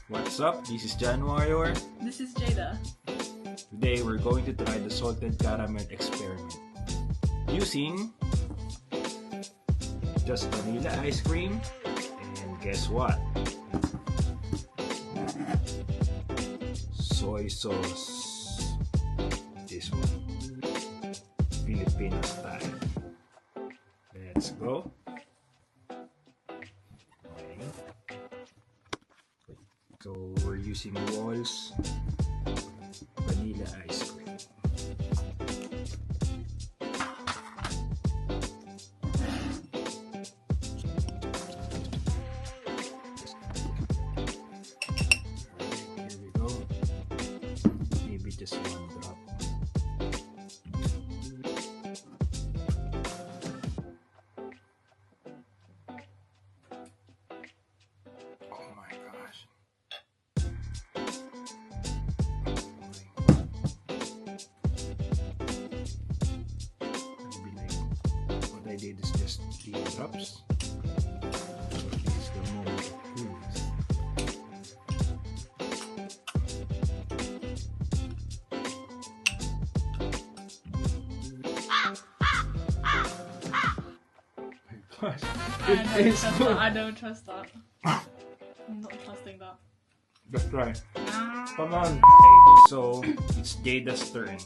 What's up? This is John Warrior. This is Jada. Today we're going to try the salted caramel experiment using just vanilla ice cream, and guess what? Soy sauce. This one, Filipino style. Let's go. So we're using Wall's vanilla ice cream. Alright, here we go. Maybe just one drop. Oh my gosh. What I did is just 3 drops. So this is the moment of truth. My gosh, it tastes good. I don't trust that. I'm not trusting that. Just try. Come on. So it's Jada's turn.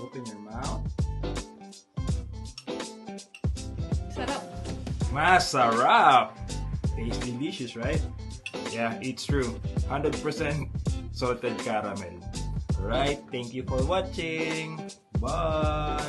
Open your mouth. Shut up. Masarap! Tastes delicious, right? Yeah, it's true. 100% salted caramel. Alright, thank you for watching. Bye!